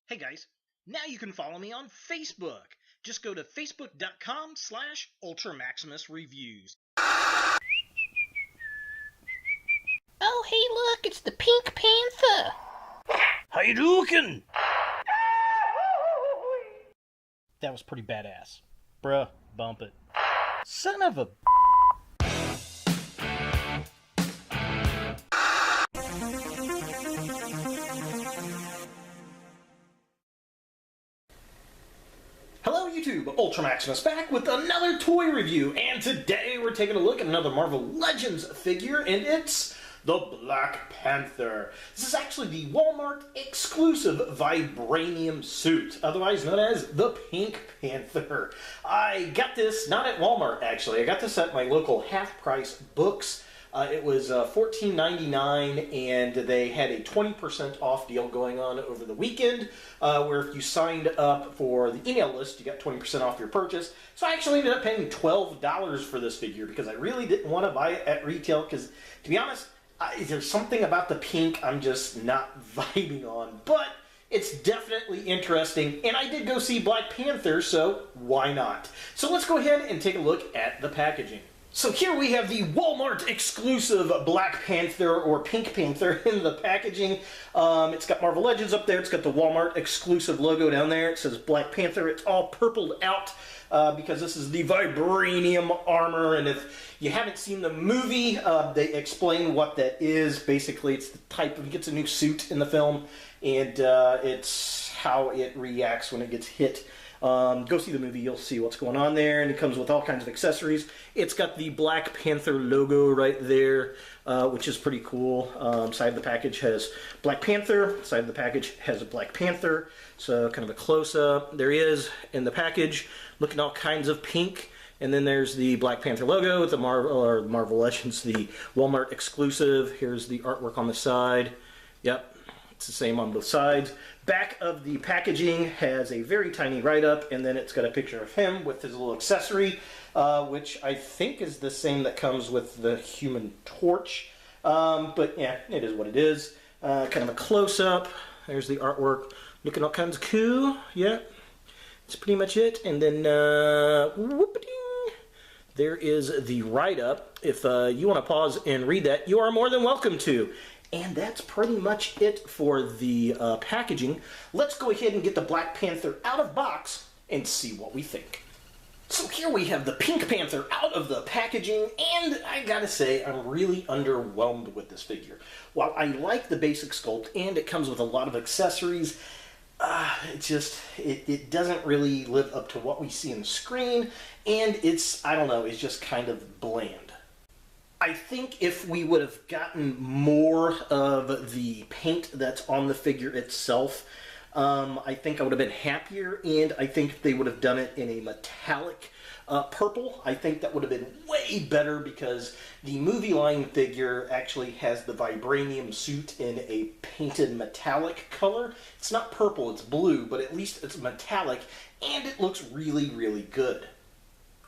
Hey guys, now you can follow me on Facebook. Just go to facebook.com/UltraMaximusReviews. Oh, hey, look, it's the Pink Panther. How you looking? That was pretty badass. Bruh, bump it. Son of a... Hello YouTube, Ultra Maximus back with another toy review, and today we're taking a look at another Marvel Legends figure, and it's the Black Panther. This is actually the Walmart exclusive Vibranium suit, otherwise known as the Pink Panther. I got this not at Walmart actually, I got this at my local half-price books. It was $14.99, and they had a 20% off deal going on over the weekend, where if you signed up for the email list, you got 20% off your purchase. So I actually ended up paying $12 for this figure because I really didn't want to buy it at retail because, to be honest, there's something about the pink I'm just not vibing on. But it's definitely interesting, and I did go see Black Panther, so why not? So let's go ahead and take a look at the packaging. So here we have the Walmart exclusive Black Panther or Pink Panther in the packaging. It's got Marvel Legends up there. It's got the Walmart exclusive logo down there. It says Black Panther. It's all purpled out because this is the Vibranium armor. And if you haven't seen the movie, they explain what that is. Basically, it's the type of, it gets a new suit in the film, and it's how it reacts when it gets hit. Go see the movie, you'll see what's going on there, and it comes with all kinds of accessories. It's got the Black Panther logo right there, which is pretty cool. Side of the package has Black Panther, side of the package has a Black Panther, so kind of a close-up. There he is in the package, looking all kinds of pink, and then there's the Black Panther logo with the Marvel Legends, the Walmart exclusive. Here's the artwork on the side. Yep, it's the same on both sides. Back of the packaging has a very tiny write-up, and then it's got a picture of him with his little accessory, which I think is the same that comes with the Human Torch. But yeah, it is what it is. Kind of a close-up. There's the artwork. Looking all kinds of cool. Yeah, that's pretty much it. And then, whoop-a-ding, there is the write-up. If you want to pause and read that, you are more than welcome to. And that's pretty much it for the packaging. Let's go ahead and get the Black Panther out of box and see what we think. So here we have the Pink Panther out of the packaging, and I gotta say, I'm really underwhelmed with this figure. While I like the basic sculpt and it comes with a lot of accessories, it doesn't really live up to what we see on the screen, and it's, I don't know, it's just kind of bland. I think if we would have gotten more of the paint that's on the figure itself, I think I would have been happier, and I think they would have done it in a metallic purple. I think that would have been way better because the movie line figure actually has the Vibranium suit in a painted metallic color. It's not purple, it's blue, but at least it's metallic, and it looks really, really good.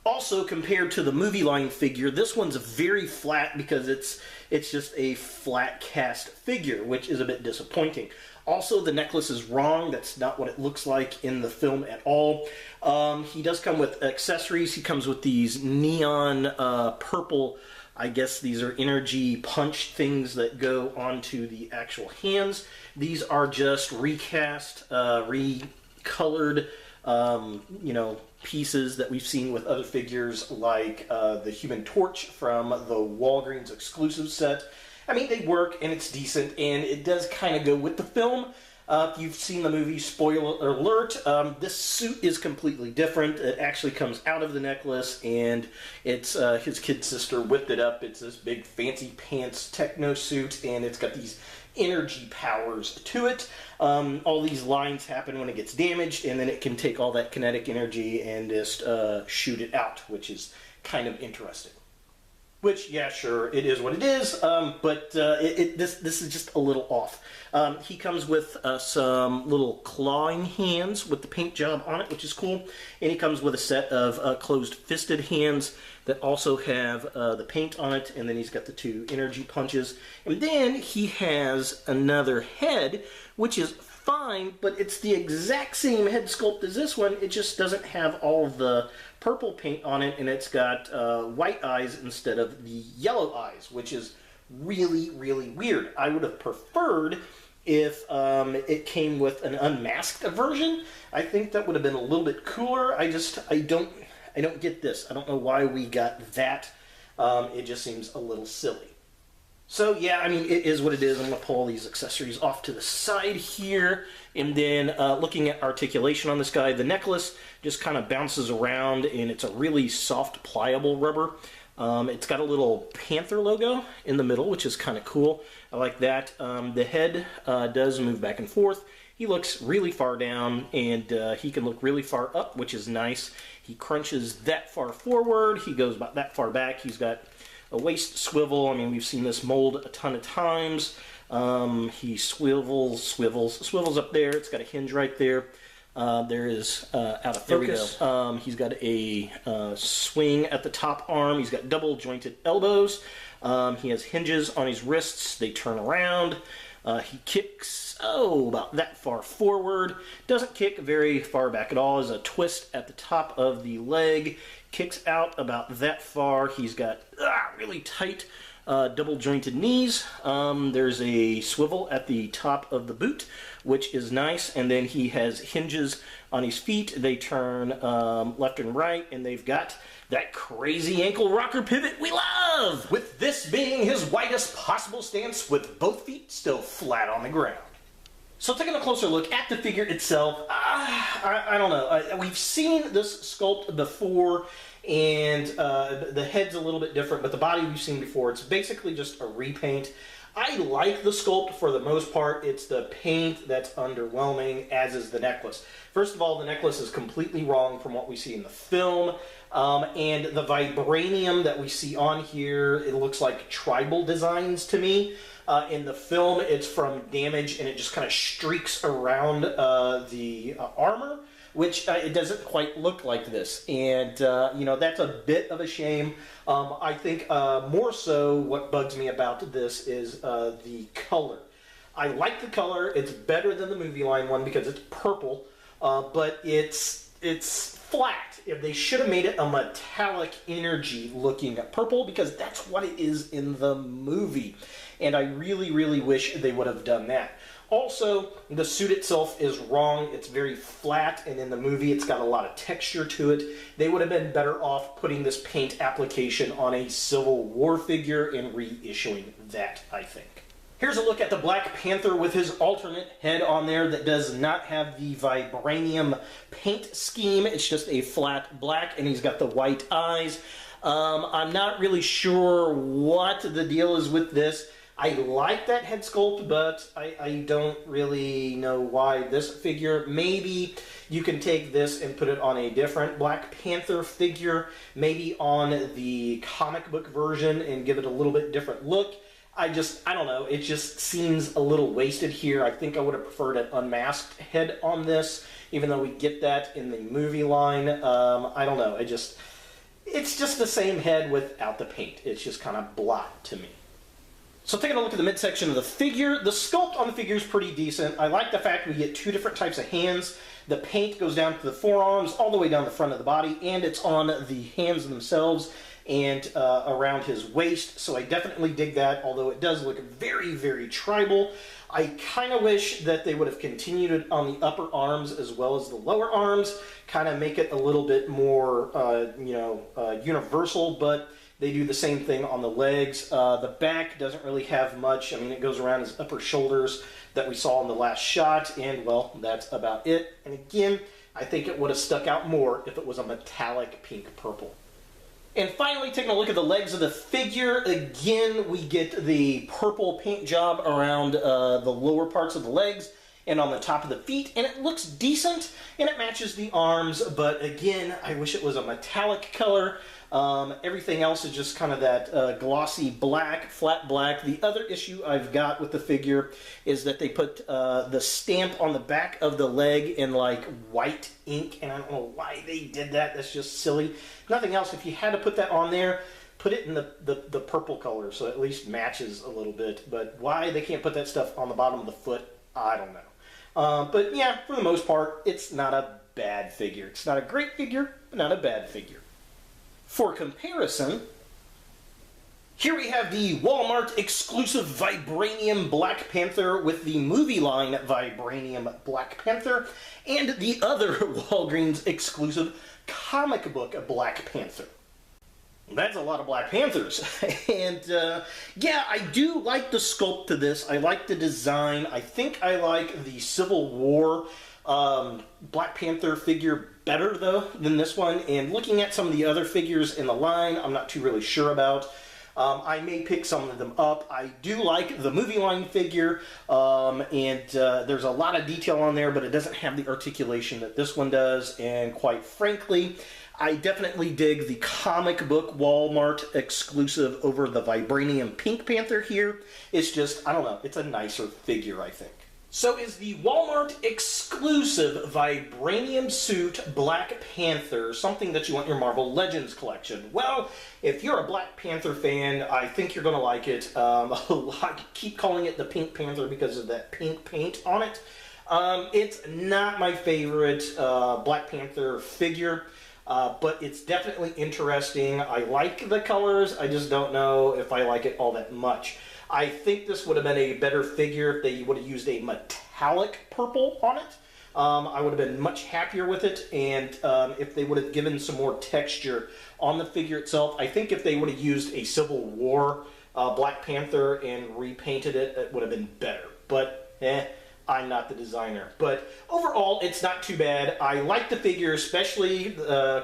Also, compared to the movie line figure, this one's very flat because it's just a flat cast figure, which is a bit disappointing. Also, the necklace is wrong. That's not what it looks like in the film at all. He does come with accessories. He comes with these neon purple, I guess these are energy punch things that go onto the actual hands. These are just recast, recolored, you know, pieces that we've seen with other figures like the Human Torch from the Walgreens exclusive set. I mean, they work and it's decent and it does kind of go with the film. If you've seen the movie, spoiler alert, this suit is completely different. It actually comes out of the necklace, and it's his kid sister whipped it up. It's this big fancy pants techno suit, and it's got these energy powers to it. All these lines happen when it gets damaged, and then it can take all that kinetic energy and just shoot it out, which is kind of interesting. Which, yeah, sure, it is what it is, but this is just a little off. He comes with some little clawing hands with the paint job on it, which is cool. And he comes with a set of closed-fisted hands that also have the paint on it, and then he's got the two energy punches. And then he has another head, which is fine, but it's the exact same head sculpt as this one. It just doesn't have all of the purple paint on it, and it's got white eyes instead of the yellow eyes, which is really, really weird. I would have preferred if it came with an unmasked version. I think that would have been a little bit cooler. I don't get this. I don't know why we got that. It just seems a little silly. So yeah, I mean, it is what it is. I'm going to pull all these accessories off to the side here. And then looking at articulation on this guy, the necklace just kind of bounces around, and it's a really soft, pliable rubber. It's got a little Panther logo in the middle, which is kind of cool. I like that. The head does move back and forth. He looks really far down, and he can look really far up, which is nice. He crunches that far forward. He goes about that far back. He's got a waist swivel. I mean, we've seen this mold a ton of times. He swivels up there. It's got a hinge right there. There is out of focus. He's got a swing at the top arm. He's got double jointed elbows. He has hinges on his wrists. They turn around. He kicks, about that far forward. Doesn't kick very far back at all. There's a twist at the top of the leg. Kicks out about that far. He's got really tight double jointed knees. There's a swivel at the top of the boot, which is nice. And then he has hinges on his feet. They turn left and right, and they've got that crazy ankle rocker pivot we love, with this being his widest possible stance with both feet still flat on the ground. So taking a closer look at the figure itself, I don't know. We've seen this sculpt before, and the head's a little bit different, but the body we've seen before. It's basically just a repaint. I like the sculpt for the most part. It's the paint that's underwhelming, as is the necklace. First of all, the necklace is completely wrong from what we see in the film. And the vibranium that we see on here, it looks like tribal designs to me. In the film, it's from damage, and it just kind of streaks around the armor, which it doesn't quite look like this. And, that's a bit of a shame. I think more so what bugs me about this is the color. I like the color. It's better than the movie line one because it's purple, but it's flat. They should have made it a metallic energy looking purple, because that's what it is in the movie. And I really, really wish they would have done that. Also, the suit itself is wrong. It's very flat, and in the movie it's got a lot of texture to it. They would have been better off putting this paint application on a Civil War figure and reissuing that, I think. Here's a look at the Black Panther with his alternate head on there that does not have the vibranium paint scheme. It's just a flat black, and he's got the white eyes. I'm not really sure what the deal is with this. I like that head sculpt, but I don't really know why this figure. Maybe you can take this and put it on a different Black Panther figure, maybe on the comic book version, and give it a little bit different look. I don't know. It just seems a little wasted here. I think I would have preferred an unmasked head on this, even though we get that in the movie line. I don't know. It's just the same head without the paint. It's just kind of blah to me. So taking a look at the midsection of the figure, the sculpt on the figure is pretty decent. I like the fact we get two different types of hands. The paint goes down to the forearms, all the way down the front of the body, and it's on the hands themselves and around his waist. So I definitely dig that, although it does look very, very tribal. I kind of wish that they would have continued it on the upper arms as well as the lower arms, kind of make it a little bit more, universal, but they do the same thing on the legs. The back doesn't really have much. I mean, it goes around his upper shoulders that we saw in the last shot, and, well, that's about it. And again, I think it would have stuck out more if it was a metallic pink purple. And finally, taking a look at the legs of the figure, again, we get the purple paint job around the lower parts of the legs and on the top of the feet, and it looks decent, and it matches the arms, but again, I wish it was a metallic color. Everything else is just kind of that glossy black, flat black. The other issue I've got with the figure is that they put the stamp on the back of the leg in like white ink, and I don't know why they did that. That's just silly. Nothing else. If you had to put that on there, put it in the purple color so it at least matches a little bit. But why they can't put that stuff on the bottom of the foot, I don't know. But yeah, for the most part, it's not a bad figure. It's not a great figure, but not a bad figure. For comparison, here we have the Walmart exclusive Vibranium Black Panther with the movie line Vibranium Black Panther, and the other Walgreens exclusive comic book Black Panther. That's a lot of Black Panthers. And yeah, I do like the sculpt to this. I like the design. I think I like the Civil War Black Panther figure better, though, than this one. And looking at some of the other figures in the line, I'm not too really sure about. I may pick some of them up. I do like the movie line figure, and there's a lot of detail on there, but it doesn't have the articulation that this one does. And quite frankly, I definitely dig the comic book Walmart exclusive over the Vibranium Pink Panther here. It's just, I don't know, it's a nicer figure, I think. So is the Walmart exclusive Vibranium suit Black Panther something that you want in your Marvel Legends collection? Well, if you're a Black Panther fan, I think you're going to like it. I keep calling it the Pink Panther because of that pink paint on it. It's not my favorite Black Panther figure. But it's definitely interesting. I like the colors, I just don't know if I like it all that much. I think this would have been a better figure if they would have used a metallic purple on it. I would have been much happier with it, and if they would have given some more texture on the figure itself. I think if they would have used a Civil War Black Panther and repainted it, it would have been better. But, I'm not the designer. But overall, it's not too bad. I like the figure, especially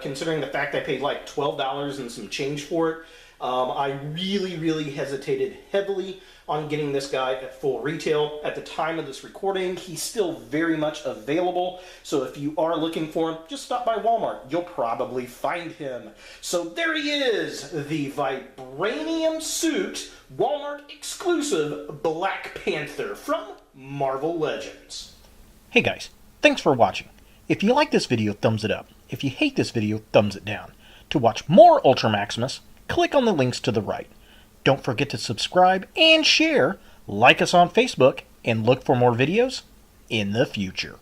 considering the fact I paid like $12 and some change for it. I really hesitated heavily on getting this guy at full retail. At the time of this recording, he's still very much available. So if you are looking for him, just stop by Walmart. You'll probably find him. So there he is, the Vibranium suit Walmart exclusive Black Panther from Marvel Legends. Hey guys, thanks for watching. If you like this video, thumbs it up. If you hate this video, thumbs it down. To watch more Ultra Maximus, click on the links to the right. Don't forget to subscribe and share, like us on Facebook, and look for more videos in the future.